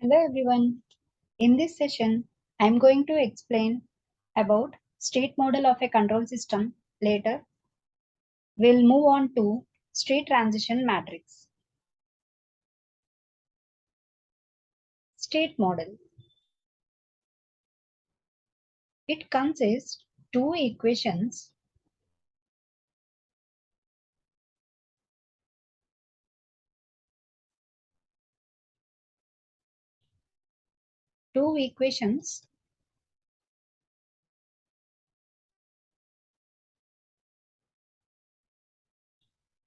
Hello everyone. In this session, I am going to explain about state model of a control system. Later, we'll move on to state transition matrix. State model. It consists two equations. Two equations.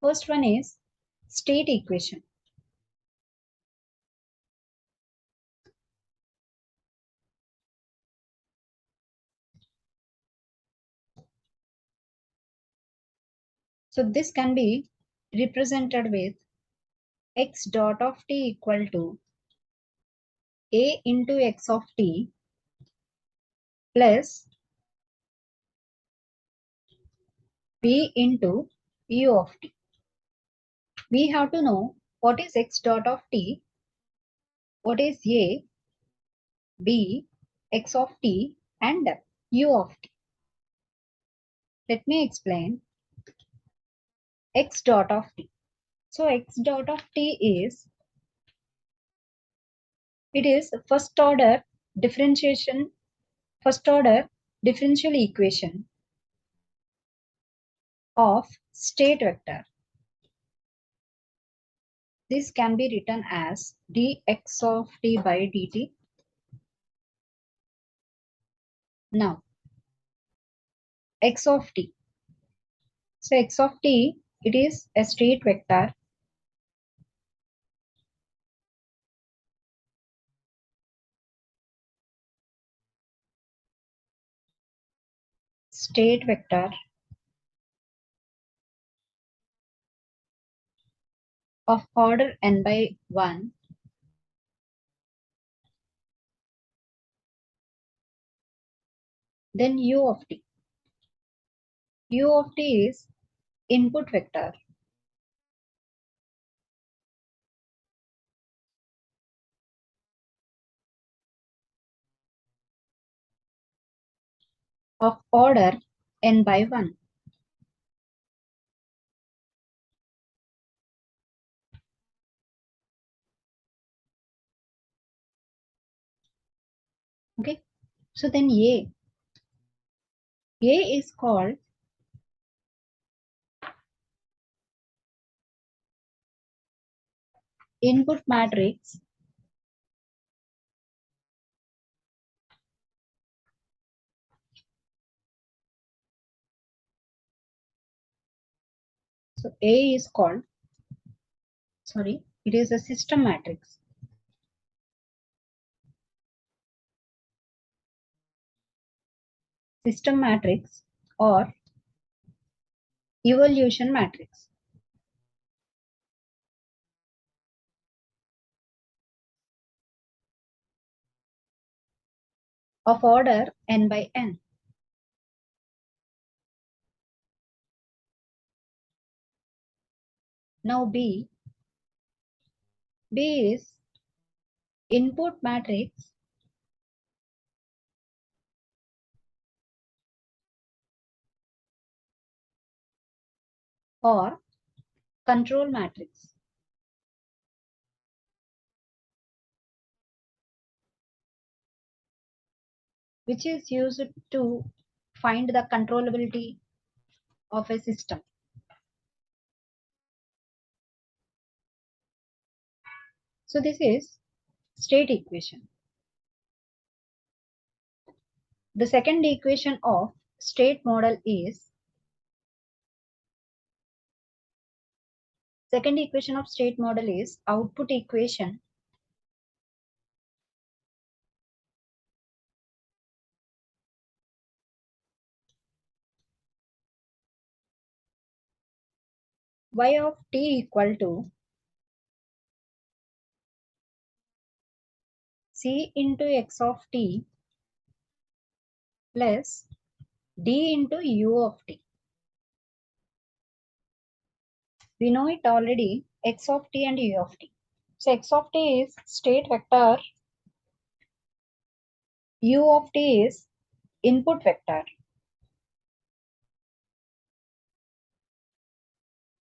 First one is state equation. So this can be represented with x dot of t equal to a into x of t plus b into u of t. We have to know what is x dot of t, what is a, b, x of t and u of t. Let me explain x dot of t. So x dot of t is, it is first order differential equation of state vector. This can be written as dx of t by dt. Now, x of t. So x of t, it is a state vector of order n by 1. Then u of t. U of t is input vector of order n by 1. Okay. So then A is called input matrix so A is called, it is a system matrix. System matrix or evolution matrix of order n by n. Now B is input matrix or control matrix. Which is used to find the controllability of a system. So this is state equation. The second equation of state model is output equation y of t equal to c into x of t plus d into u of t. We know it already, x of t and u of t. So x of t is state vector U of t is input vector.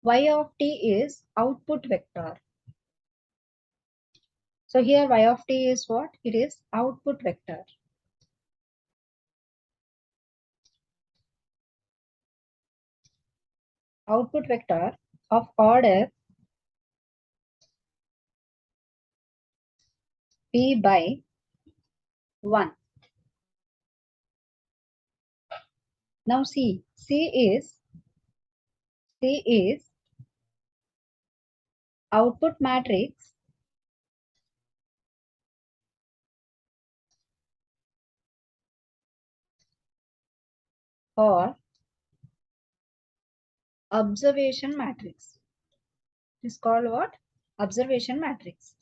Y of t is output vector. So here y of t is what? It is output vector. Output vector of order p by 1. Now see, C is output matrix or observation matrix. It is called what? Observation matrix.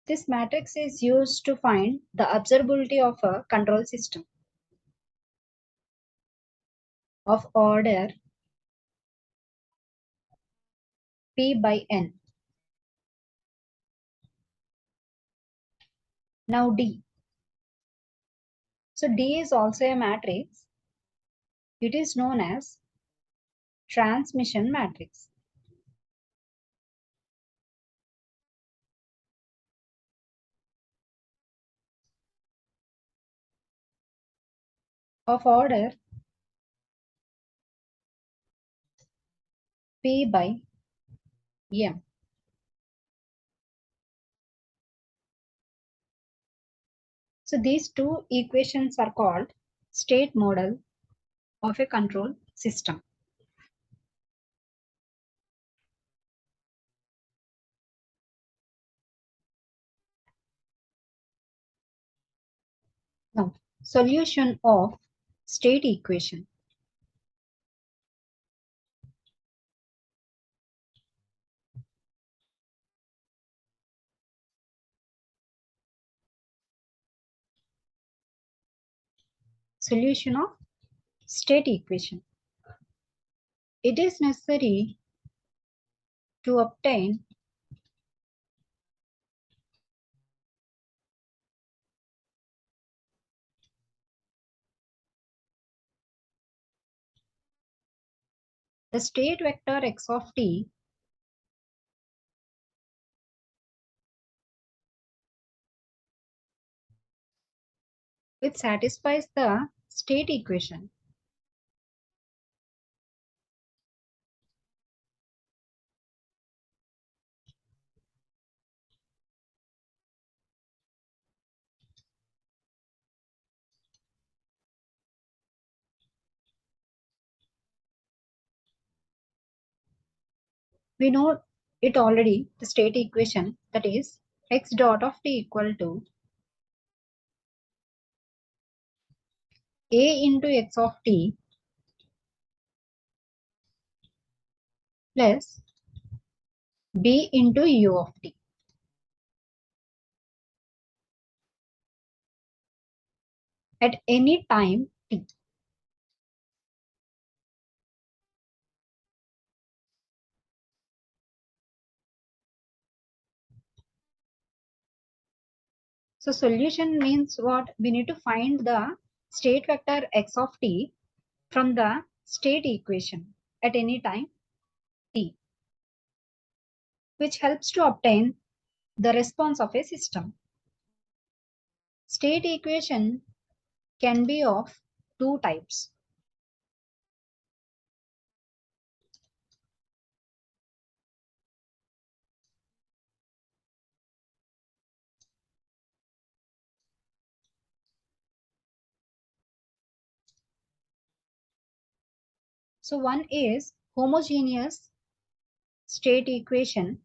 This matrix is used to find the observability of a control system of order p by n. Now D. So D is also a matrix. It is known as transmission matrix. Of order p by m. So these two equations are called state model of a control system. Now, solution of state equation. Solution of state equation. It is necessary to obtain the state vector x of t which satisfies the state equation. We know it already, the state equation, that is x dot of t equal to a into x of t plus b into u of t. At any time t. So solution means what? We need to find the state vector x of t from the state equation at any time t, which helps to obtain the response of a system. State equation can be of two types. So one is homogeneous state equation.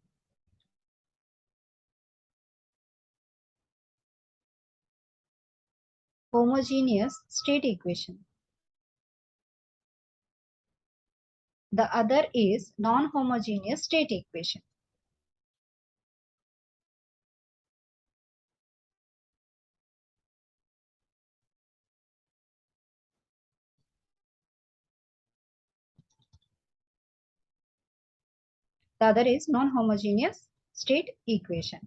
Homogeneous state equation. The other is non-homogeneous state equation. The other is non-homogeneous state equation.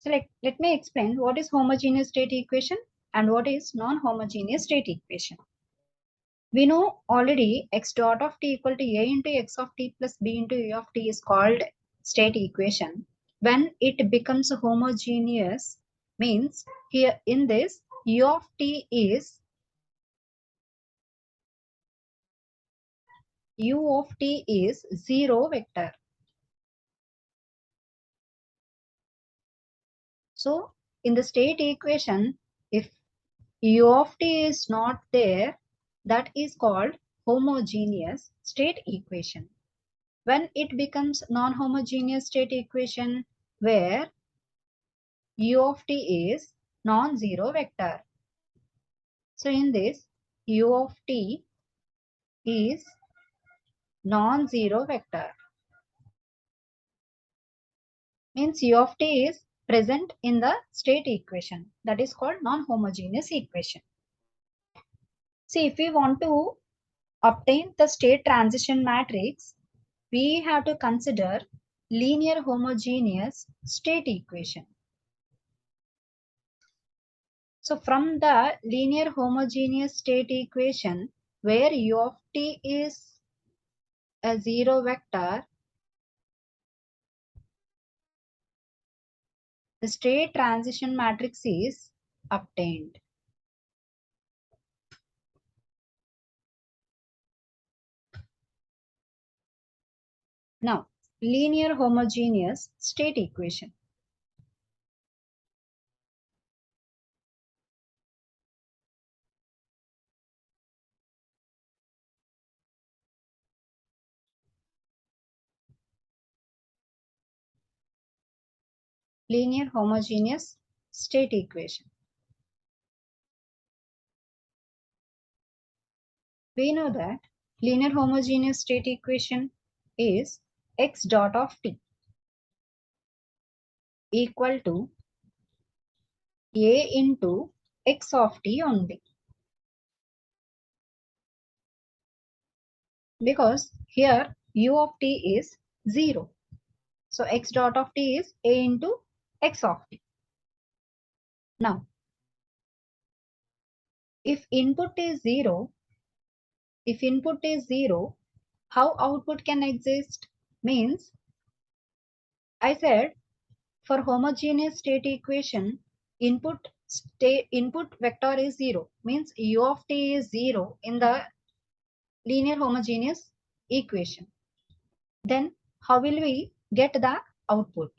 So let me explain what is homogeneous state equation and what is non-homogeneous state equation. We know already x dot of t equal to a into x of t plus b into a of t is called state equation. When it becomes homogeneous means here in this u of t is zero vector. So in the state equation, if u of t is not there, that is called homogeneous state equation. When it becomes non-homogeneous state equation where u of t is non-zero vector. So in this u of t is non-zero vector means u of t is present in the state equation, that is called non-homogeneous equation. See, if we want to obtain the state transition matrix, we have to consider linear homogeneous state equation. So from the linear homogeneous state equation where u of t is a zero vector, the state transition matrix is obtained. Now, linear homogeneous state equation. Linear homogeneous state equation. We know that linear homogeneous state equation is x dot of t equal to a into x of t only. Because here u of t is 0. So x dot of t is a into x of t. Now, if input is 0, how output can exist? Means, I said for homogeneous state equation, input vector is 0. Means u of t is 0 in the linear homogeneous equation. Then how will we get the output?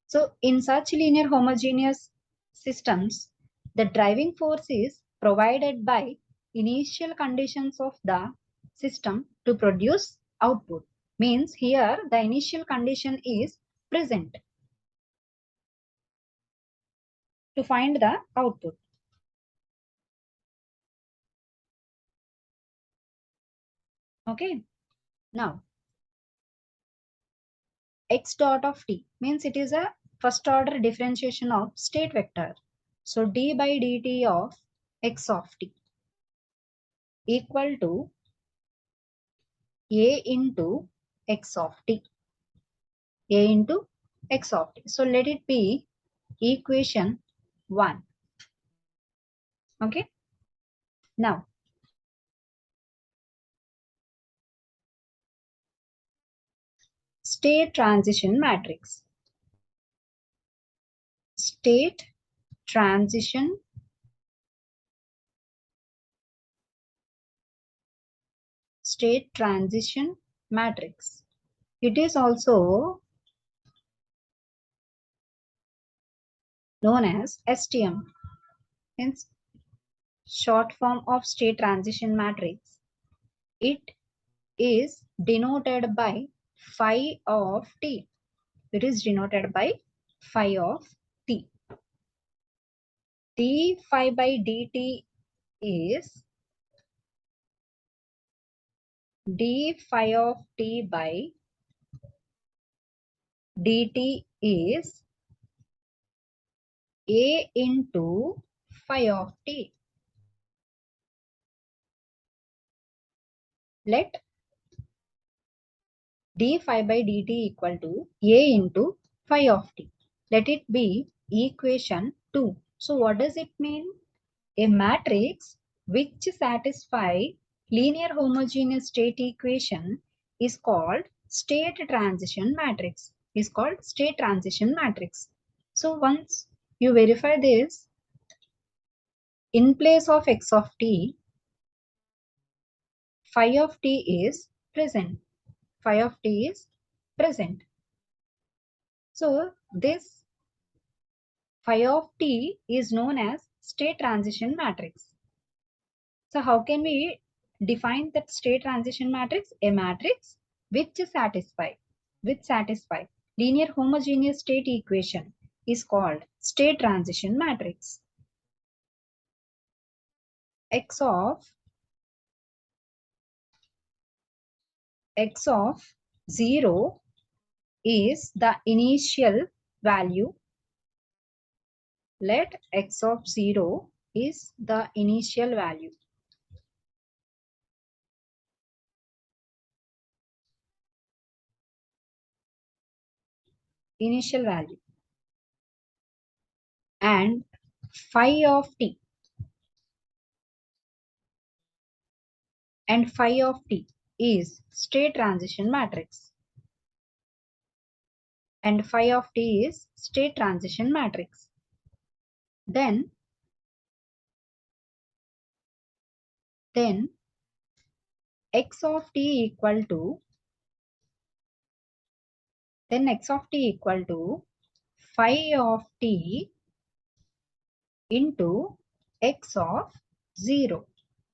So in such linear homogeneous systems, the driving force is provided by initial conditions of the system to produce output. Means here the initial condition is present to find the output. Okay. Now x dot of t means it is a first order differentiation of state vector. So d by dt of x of t equal to a into x of t. A into x of t. So let it be equation 1. Okay. Now, state transition matrix. State transition matrix. It is also known as STM, hence short form of state transition matrix. It is denoted by phi of t. It is denoted by phi of t. d phi by dt is d phi of t by dt is a into phi of t. Let d phi by dt equal to a into phi of t. let it be equation 2. So what does it mean? A matrix which satisfy linear homogeneous state equation is called state transition matrix. Is called state transition matrix. So once you verify this, in place of x of t, phi of t is present. Phi of t is present. So this phi of t is known as state transition matrix. So how can we define that state transition matrix? A matrix which satisfy linear homogeneous state equation is called state transition matrix. X of 0 is the initial value. Let x of 0 is the initial value. Initial value. And phi of t. And phi of t is state transition matrix. And phi of t is state transition matrix. Then x of t equal to phi of t into x of 0.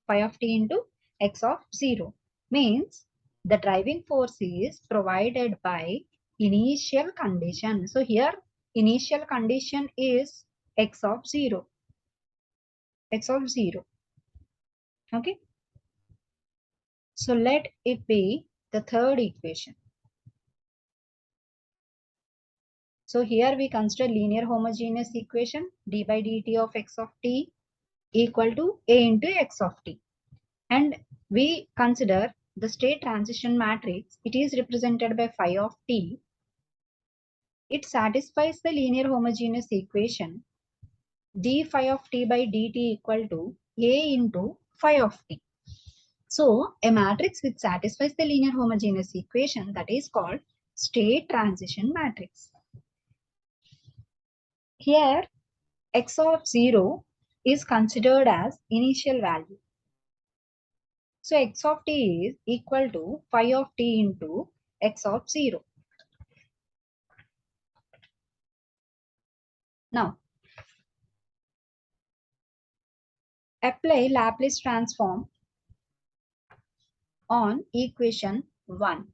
Phi of t into x of 0 means the driving force is provided by initial condition. So here initial condition is x of 0. X of 0. Okay. So let it be the third equation. So here we consider linear homogeneous equation d by dt of x of t equal to a into x of t. And we consider the state transition matrix. It is represented by phi of t. It satisfies the linear homogeneous equation d phi of t by dt equal to a into phi of t. So a matrix which satisfies the linear homogeneous equation, that is called state transition matrix. Here x of 0 is considered as initial value. So x of t is equal to phi of t into x of 0. Now apply Laplace transform on equation 1.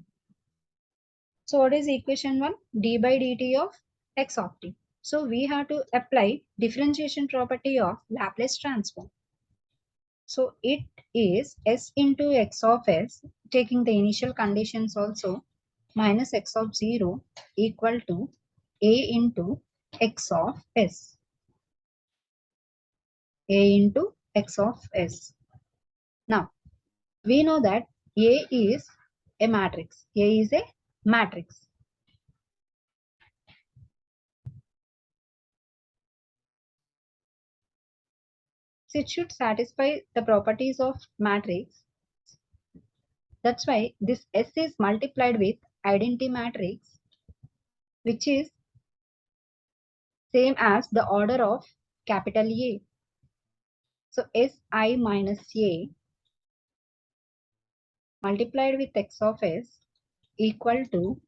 So what is equation 1? D by dt of x of t. So we have to apply differentiation property of Laplace transform. So it is s into x of s, taking the initial conditions also, minus x of 0 equal to a into x of s. A into x of s. Now we know that A is a matrix. A is a matrix. So it should satisfy the properties of matrix. That's why this S is multiplied with identity matrix, which is same as the order of capital A. So Si minus A multiplied with x of s equal to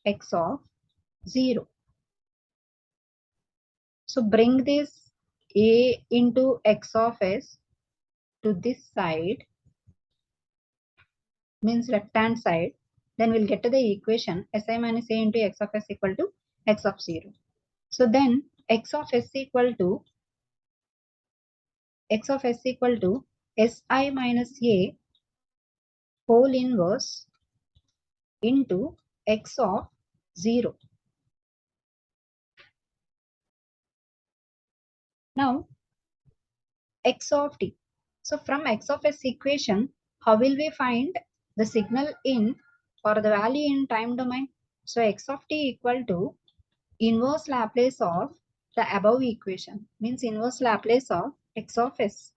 x of 0. So bring this A into x of s to this side, means left hand side, then we'll get to the equation Si minus A into x of s equal to x of 0. So then x of s equal to Si minus A whole inverse into x of 0. Now x of t. So from x of s equation, how will we find the signal in or the value in time domain? So x of t equal to inverse Laplace of the above equation, means inverse Laplace of x of s.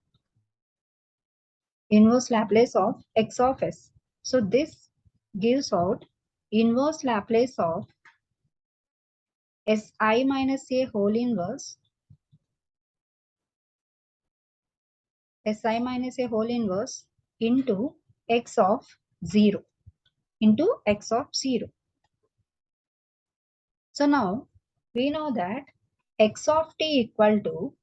Inverse Laplace of x of s. So this gives out inverse Laplace of si minus a whole inverse si minus a whole inverse into x of 0 into x of 0. So now we know that x of t equal to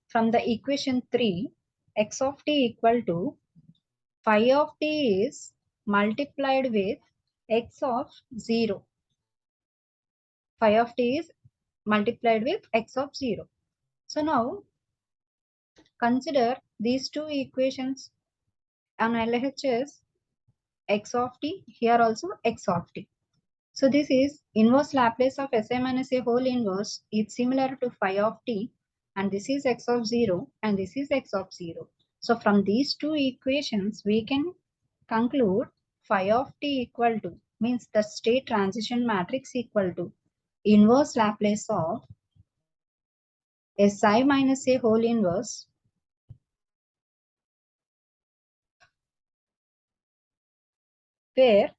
from the equation 3 x of t equal to phi of t is multiplied with x of 0. Phi of t is multiplied with x of 0. So now consider these two equations. On LHS x of t, here also x of t. So this is inverse Laplace of si minus a whole inverse is similar to phi of t, and this is x of 0 and this is x of 0. So from these two equations we can conclude phi of t equal to, means the state transition matrix equal to inverse Laplace of si minus a whole inverse where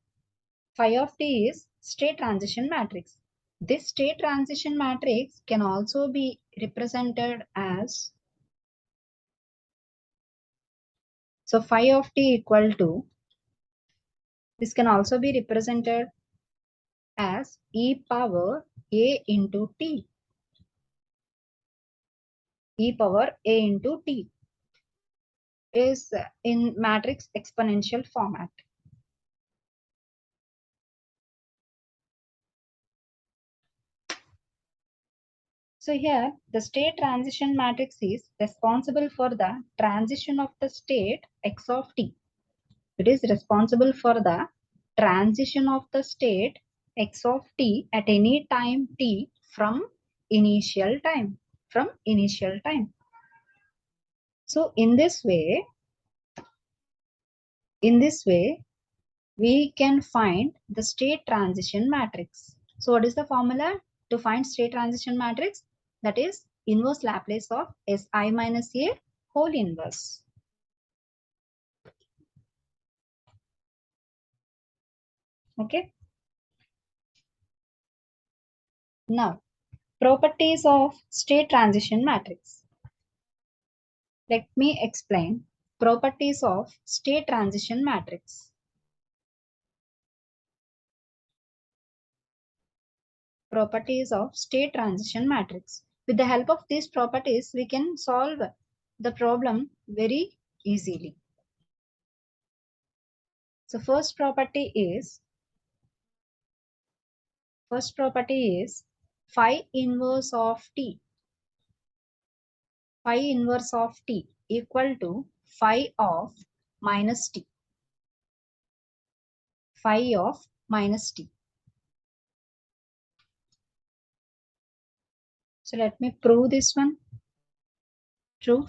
phi of t is state transition matrix. This state transition matrix can also be represented as, so phi of t equal to, this can also be represented as e power a into t, e power a into t is in matrix exponential format. So here the state transition matrix is responsible for the transition of the state x of t. It is responsible for the transition of the state x of t at any time t from initial time. So in this way we can find the state transition matrix. So what is the formula to find state transition matrix? That is inverse Laplace of si minus a whole inverse. Okay. Now, properties of state transition matrix. Let me explain properties of state transition matrix. Properties of state transition matrix. With the help of these properties, we can solve the problem very easily. So first property is phi inverse of t. Phi inverse of t equal to phi of minus t. Phi of minus t. So let me prove this one. True.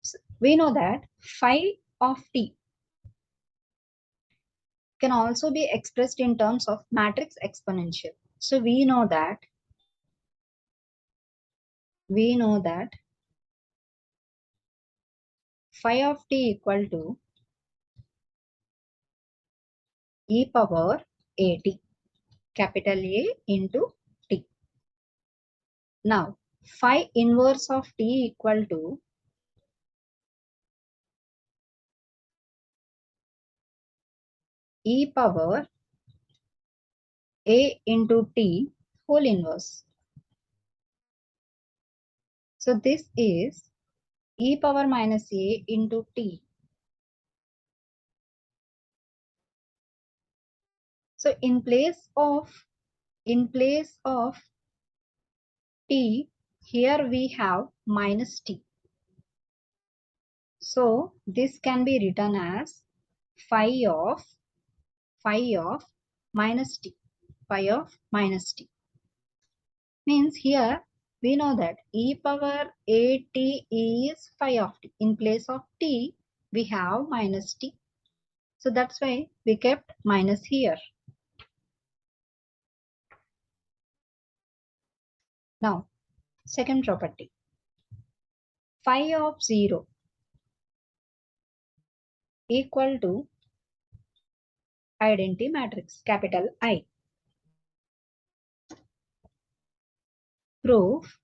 So we know that phi of t can also be expressed in terms of matrix exponential. So we know that phi of t equal to e power at, capital A into t. Now phi inverse of t equal to e power a into t whole inverse. So this is e power minus a into t. So in place of t, here we have minus t. So this can be written as phi of minus t. Phi of minus t. Means here we know that e power a t is phi of t. In place of t, we have minus t. So that's why we kept minus here. Now, second property. Phi of 0 equal to identity matrix, capital I. Proof.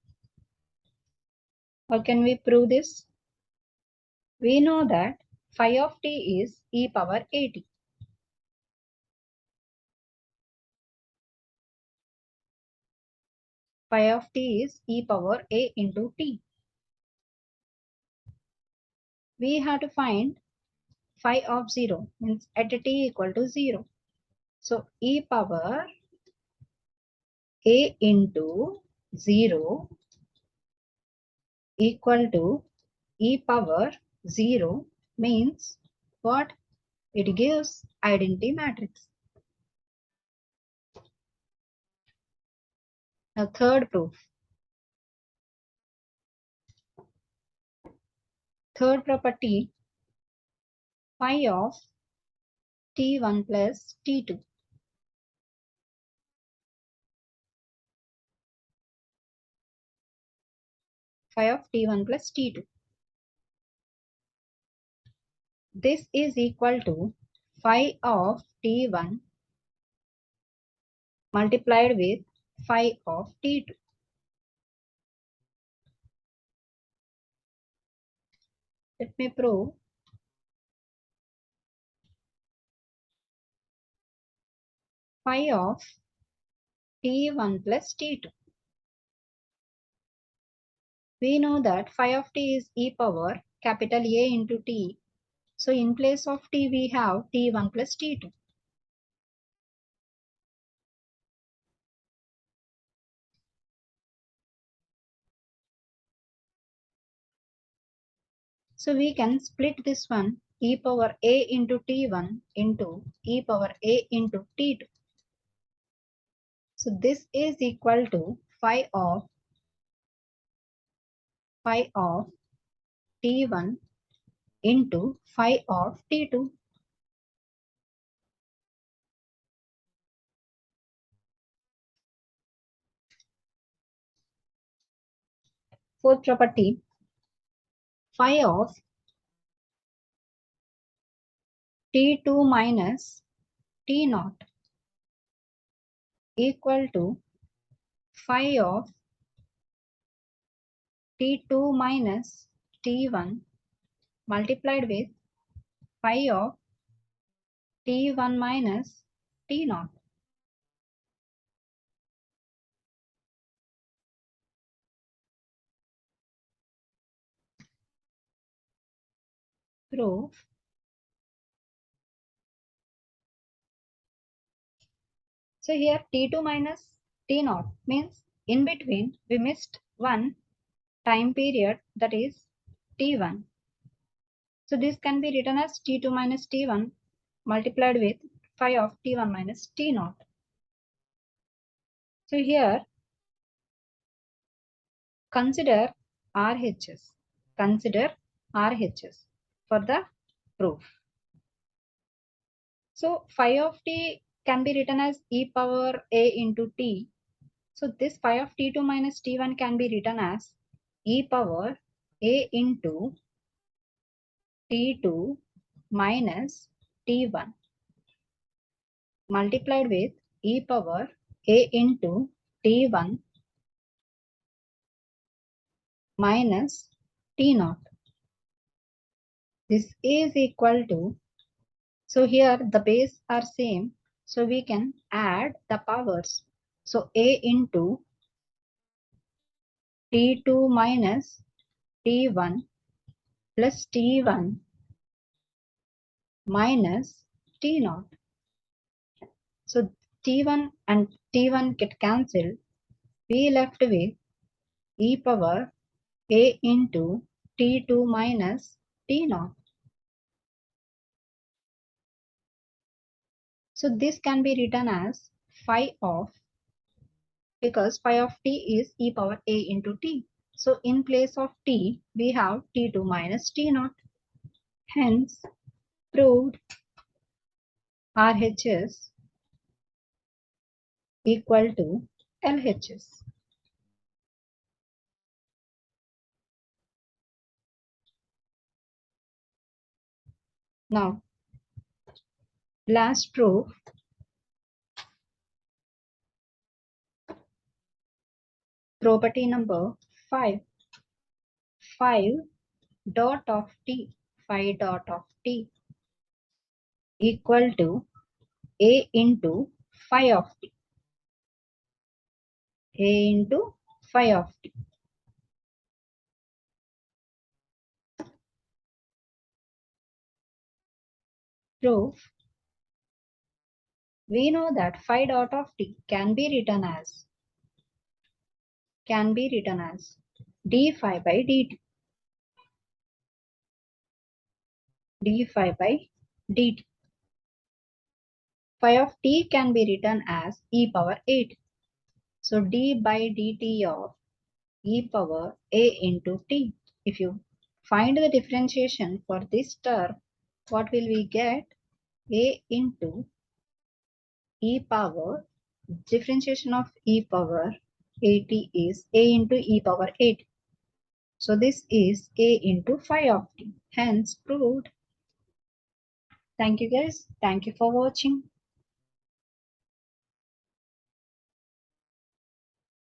How can we prove this? We know that phi of t is e power at. Phi of t is e power a into t. We have to find phi of 0, means at t equal to 0. So e power a into 0 equal to e power 0 means what? It gives identity matrix. Now third proof. Third property, phi of t1 plus t2. Phi of t1 plus t2. This is equal to phi of t1 multiplied with phi of t2. Let me prove. Phi of t1 plus t2. We know that phi of t is e power capital A into t. So in place of t we have t1 plus t2. So we can split this one e power a into t1 into e power a into t2. So this is equal to phi of t1 into phi of t2. Fourth property, phi of t2 minus t0 equal to phi of t2 minus t1 multiplied with phi of t1 minus t0. Proof. So here t2 minus t0 means in between we missed one time period, that is t1. So this can be written as t2 minus t1 multiplied with phi of t1 minus t0. So here consider RHS. Consider RHS for the proof. So phi of t can be written as e power a into t. So this phi of t2 minus t1 can be written as e power a into t2 minus t1 multiplied with e power a into t1 minus t0. This is equal to, so here the base are same, so we can add the powers. So a into t2 minus t1 plus t1 minus t0. So t1 and t1 get cancelled. We left with e power a into t2 minus t0. So this can be written as phi of, because phi of t is e power a into t. So in place of t, we have t2 minus t0. Hence, proved. RHS equal to LHS. Now, last proof, property number 5. 5 dot of t, 5 dot of t equal to A into phi of t, A into phi of t. Proof, we know that phi dot of t can be written as d phi by dt, d phi by dt. Phi of t can be written as e power 8. So d by dt of e power a into t. If you find the differentiation for this term, what will we get? A into e power, differentiation of e power 80 is a into e power 8. So this is a into phi of t. Hence proved. Thank you guys. Thank you for watching.